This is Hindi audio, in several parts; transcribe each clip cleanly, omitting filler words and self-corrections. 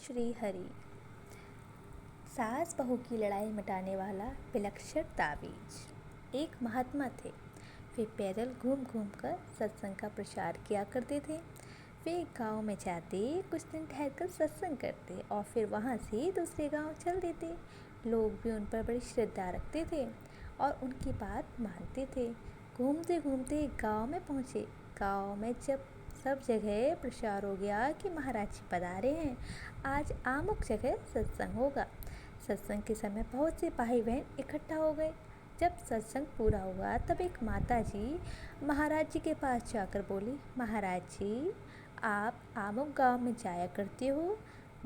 श्री हरि। सास बहू की लड़ाई मिटाने वाला विलक्षण तावीज। एक महात्मा थे। वे पैदल घूम घूम कर सत्संग का प्रचार किया करते थे। वे गांव में जाते, कुछ दिन ठहरकर सत्संग करते और फिर वहां से दूसरे गांव चल देते। लोग भी उन पर बड़ी श्रद्धा रखते थे और उनकी बात मानते थे। घूमते घूमते एक गाँव में पहुँचे। गाँव में जब सब जगह प्रचार हो गया कि महाराज जी पधारे हैं, आज आमुक जगह सत्संग होगा। सत्संग के समय बहुत से भाई बहन इकट्ठा हो गए। जब सत्संग पूरा हुआ तब एक माता जी महाराज जी के पास जाकर बोली, महाराज जी आप आमुक गांव में जाया करते हो?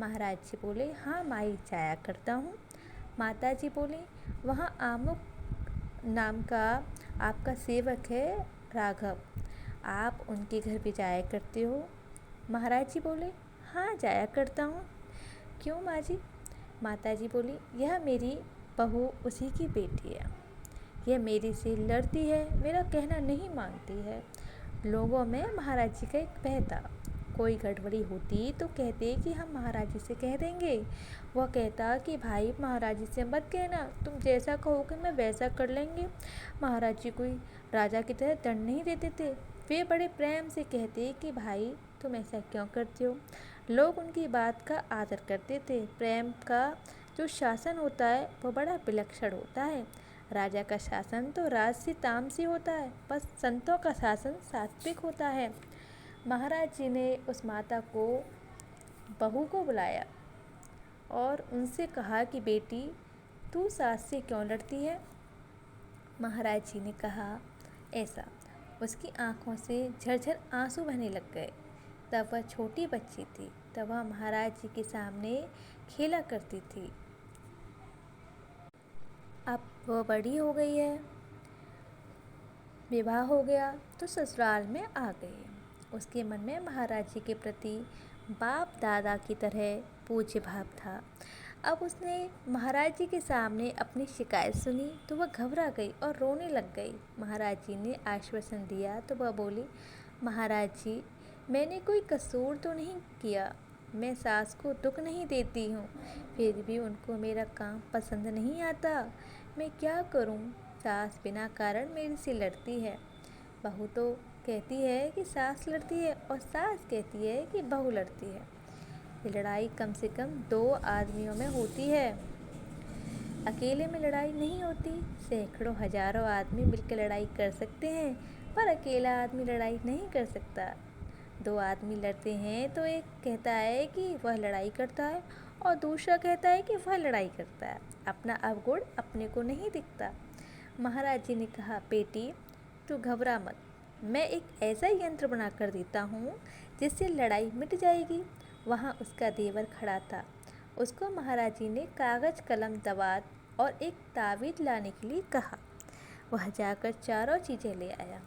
महाराज जी बोले, हाँ माई जाया करता हूँ। माता जी बोली, वहाँ आमुक नाम का आपका सेवक है राघव, आप उनके घर भी जाया करते हो? महाराज जी बोले, हाँ जाया करता हूँ। क्यों माँ जी? माता जी बोली, यह मेरी बहू उसी की बेटी है। यह मेरी से लड़ती है, मेरा कहना नहीं मानती है। लोगों में महाराज जी का एक भय था। कोई गड़बड़ी होती तो कहते कि हम महाराज जी से कह देंगे। वह कहता कि भाई महाराज जी से मत कहना, तुम जैसा कहोगे मैं वैसा कर लेंगे। महाराज जी कोई राजा की तरह दंड नहीं देते थे। वे बड़े प्रेम से कहते कि भाई तुम ऐसा क्यों करते हो। लोग उनकी बात का आदर करते थे। प्रेम का जो शासन होता है वो बड़ा विलक्षण होता है। राजा का शासन तो राजसी तामसी होता है, बस संतों का शासन सात्विक होता है। महाराज जी ने उस माता को बहू को बुलाया और उनसे कहा कि बेटी तू सास से क्यों लड़ती है? महाराज जी ने कहा ऐसा। उसकी आंखों से झरझर आंसू बहने लग गए। तब वह छोटी बच्ची थी, तब वह महाराज जी के सामने खेला करती थी। अब वह बड़ी हो गई है, विवाह हो गया तो ससुराल में आ गई। उसके मन में महाराज जी के प्रति बाप दादा की तरह पूज्य भाव था। अब उसने महाराज जी के सामने अपनी शिकायत सुनी तो वह घबरा गई और रोने लग गई। महाराज जी ने आश्वासन दिया तो वह बोली, महाराज जी मैंने कोई कसूर तो नहीं किया, मैं सास को दुख नहीं देती हूँ, फिर भी उनको मेरा काम पसंद नहीं आता। मैं क्या करूँ? सास बिना कारण मेरे से लड़ती है। बहू तो कहती है कि सास लड़ती है और सास कहती है कि बहू लड़ती है। ये लड़ाई कम से कम 2 आदमियों में होती है, अकेले में लड़ाई नहीं होती। सैकड़ों हजारों आदमी मिलकर लड़ाई कर सकते हैं, पर अकेला आदमी लड़ाई नहीं कर सकता। 2 आदमी लड़ते हैं तो एक कहता है कि वह लड़ाई करता है और दूसरा कहता है कि वह लड़ाई करता है। अपना अवगुण अपने को नहीं दिखता। महाराज जी ने कहा, बेटी तू घबरा मत, मैं एक ऐसा यंत्र बना कर देता हूँ जिससे लड़ाई मिट जाएगी। वहाँ उसका देवर खड़ा था। उसको महाराज जी ने कागज कलम दवात और एक तावीज़ लाने के लिए कहा। वह जाकर चारों चीज़ें ले आया।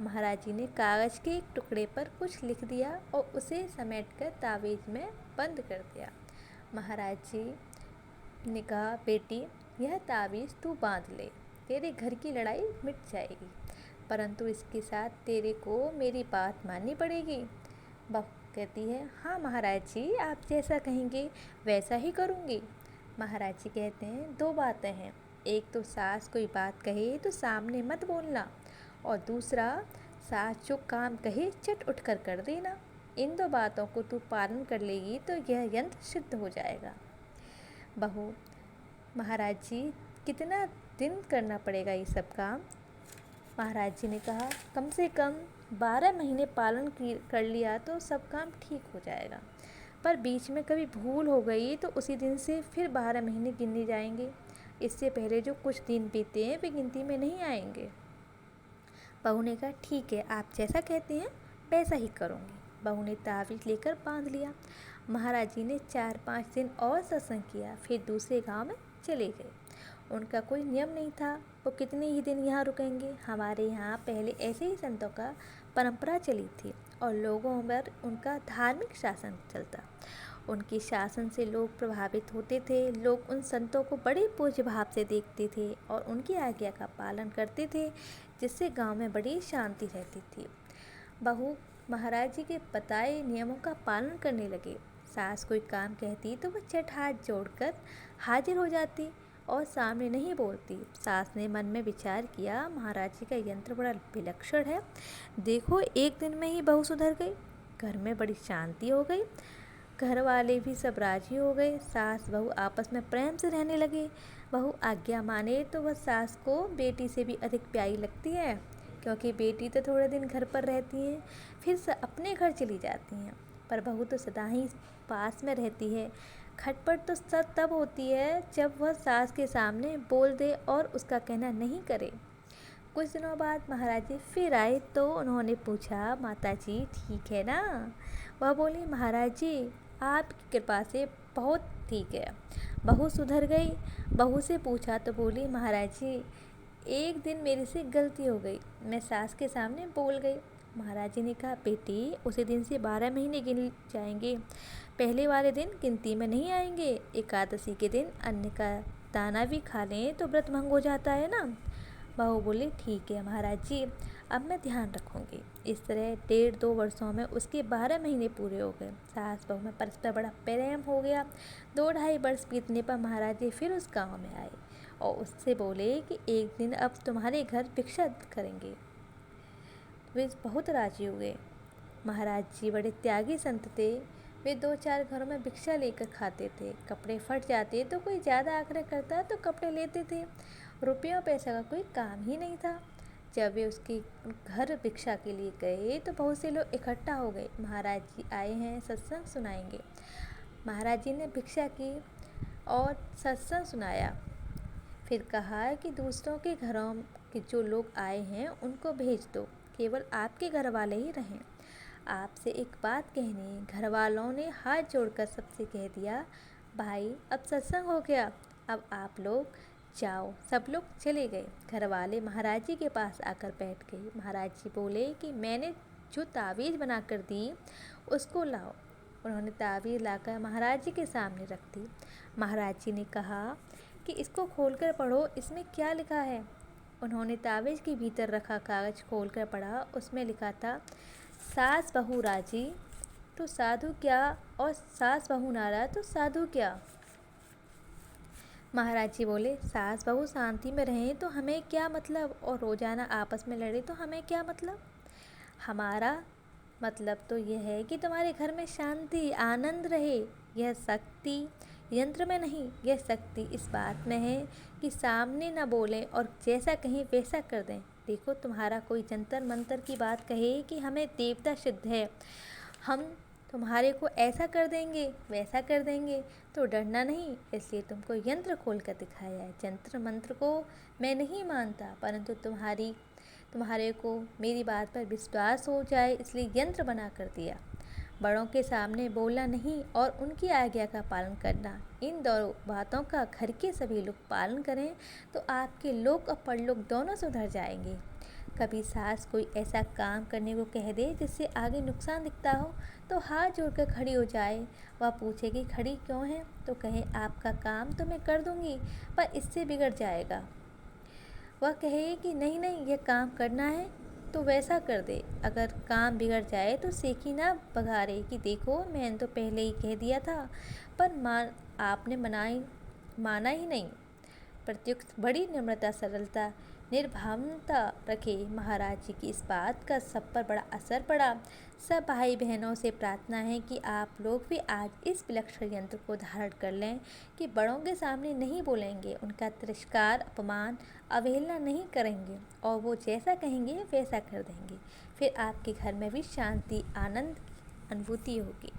महाराज जी ने कागज के एक टुकड़े पर कुछ लिख दिया और उसे समेटकर तावीज़ में बंद कर दिया। महाराज जी ने कहा, बेटी यह तावीज़ तू बांध ले, तेरे घर की लड़ाई मिट जाएगी, परंतु इसके साथ तेरे को मेरी बात माननी पड़ेगी। बहू कहती है, हाँ महाराज जी आप जैसा कहेंगे वैसा ही करूँगी। महाराज जी कहते हैं 2 बातें हैं, एक तो सास कोई बात कहे तो सामने मत बोलना और दूसरा सास जो काम कहे चट उठ कर देना। इन 2 बातों को तू पालन कर लेगी तो यह यंत्र सिद्ध हो जाएगा। बहू, महाराज जी कितना दिन करना पड़ेगा ये सब काम? महाराज जी ने कहा, कम से कम 12 महीने पालन कर लिया तो सब काम ठीक हो जाएगा, पर बीच में कभी भूल हो गई तो उसी दिन से फिर 12 महीने गिनने जाएंगे। इससे पहले जो कुछ दिन बीते हैं वे गिनती में नहीं आएंगे। बहू ने कहा, ठीक है आप जैसा कहते हैं वैसा ही करूँगी। बहू ने तावीज़ लेकर बांध लिया। महाराज जी ने 4-5 दिन और सत्संग किया, फिर दूसरे गांव में चले गए। उनका कोई नियम नहीं था वो कितने ही दिन यहाँ रुकेंगे। हमारे यहाँ पहले ऐसे ही संतों का परंपरा चली थी और लोगों पर उनका धार्मिक शासन चलता। उनके शासन से लोग प्रभावित होते थे। लोग उन संतों को बड़े पूज्य भाव से देखते थे और उनकी आज्ञा का पालन करते थे, जिससे गांव में बड़ी शांति रहती थी। बहू महाराज जी के बताए नियमों का पालन करने लगे। सास कोई काम कहती तो वह झट हाथ जोड़कर हाजिर हो जाती और सामने नहीं बोलती। सास ने मन में विचार किया, महाराज जी का यंत्र बड़ा विलक्षण है। देखो, एक दिन में ही बहू सुधर गई, घर में बड़ी शांति हो गई, घर वाले भी सब राजी हो गए, सास बहू आपस में प्रेम से रहने लगे। बहू आज्ञा माने तो वह सास को बेटी से भी अधिक प्यारी लगती है, क्योंकि बेटी तो थोड़े दिन घर पर रहती है, फिर से अपने घर चली जाती हैं, पर बहू तो सदा ही पास में रहती है। खटपट तो तब होती है जब वह सास के सामने बोल दे और उसका कहना नहीं करे। कुछ दिनों बाद महाराज जी फिर आए तो उन्होंने पूछा, माता जी ठीक है ना? वह बोली, महाराज जी आपकी कृपा से बहुत ठीक है। बहू सुधर गई। बहू से पूछा तो बोली, महाराज जी एक दिन मेरे से गलती हो गई, मैं सास के सामने बोल गई। महाराज जी ने कहा, बेटी उसी दिन से 12 महीने गिन जाएंगे, पहले वाले दिन गिनती में नहीं आएंगे। एकादशी के दिन अन्न का दाना भी खा लें तो व्रत भंग हो जाता है ना। बहू बोली, ठीक है महाराज जी, अब मैं ध्यान रखूंगी। इस तरह 1.5-2 वर्षों में उसके 12 महीने पूरे हो गए। सास बहू में परस्पर बड़ा प्रेम हो गया। 2-2.5 वर्ष बीतने पर महाराज जी फिर उस गांव में आए और उससे बोले कि एक दिन अब तुम्हारे घर भिक्षा करेंगे। वे बहुत राजी हुए। महाराज जी बड़े त्यागी संत थे। वे 2-4 घरों में भिक्षा लेकर खाते थे। कपड़े फट जाते तो कोई ज़्यादा आग्रह करता तो कपड़े लेते थे। रुपयों पैसा का कोई काम ही नहीं था। जब वे उसके घर भिक्षा के लिए गए तो बहुत से लोग इकट्ठा हो गए। महाराज जी आए हैं, सत्संग सुनाएंगे। महाराज जी ने भिक्षा की और सत्संग सुनाया। फिर कहा कि दूसरों के घरों के जो लोग आए हैं उनको भेज दो, केवल आपके घर वाले ही रहें। आपसे एक बात कहनी है। घर वालों ने हाथ जोड़कर सबसे कह दिया, भाई अब सत्संग हो गया, अब आप लोग जाओ। सब लोग चले गए। घर वाले महाराज जी के पास आकर बैठ गए। महाराज जी बोले कि मैंने जो तावीज़ बना कर दी उसको लाओ। उन्होंने तावीज़ लाकर महाराज जी के सामने रख दी। महाराज जी ने कहा कि इसको खोलकर पढ़ो, इसमें क्या लिखा है। उन्होंने तावीज़ के भीतर रखा कागज़ खोलकर पढ़ा। उसमें लिखा था, सास बहू राजी तो साधु क्या, और सास बहू नाराज तो साधु क्या। महाराज जी बोले, सास बहू शांति में रहें तो हमें क्या मतलब, और रोज़ाना आपस में लड़े तो हमें क्या मतलब। हमारा मतलब तो यह है कि तुम्हारे घर में शांति आनंद रहे। यह शक्ति यंत्र में नहीं, यह शक्ति इस बात में है कि सामने न बोलें और जैसा कहें वैसा कर दें। देखो, तुम्हारा कोई जंतर मंतर की बात कहे कि हमें देवता सिद्ध है, हम तुम्हारे को ऐसा कर देंगे वैसा कर देंगे, तो डरना नहीं। इसलिए तुमको यंत्र खोल कर दिखाया है। जंत्र मंत्र को मैं नहीं मानता, परंतु तुम्हारे को मेरी बात पर विश्वास हो जाए इसलिए यंत्र बना कर दिया। बड़ों के सामने बोलना नहीं और उनकी आज्ञा का पालन करना, इन दो बातों का घर के सभी लोग पालन करें तो आपके लोक और परलोक दोनों सुधर जाएंगे। कभी सास कोई ऐसा काम करने को कह दे जिससे आगे नुकसान दिखता हो तो हाथ जोड़कर खड़ी हो जाए। वह पूछे कि खड़ी क्यों है, तो कहे, आपका काम तो मैं कर दूंगी पर इससे बिगड़ जाएगा। वह कहे कि नहीं नहीं, यह काम करना है तो वैसा कर दे। अगर काम बिगड़ जाए तो सेखी ना बघारे कि देखो मैंने तो पहले ही कह दिया था, पर आपने माना ही नहीं। प्रत्युक्त बड़ी नम्रता, सरलता, निर्भावनता रखे। महाराज जी की इस बात का सब पर बड़ा असर पड़ा। सब भाई बहनों से प्रार्थना है कि आप लोग भी आज इस विलक्षण यंत्र को धारण कर लें कि बड़ों के सामने नहीं बोलेंगे, उनका तिरस्कार, अपमान, अवहेलना नहीं करेंगे और वो जैसा कहेंगे वैसा कर देंगे। फिर आपके घर में भी शांति, आनंद की अनुभूति होगी।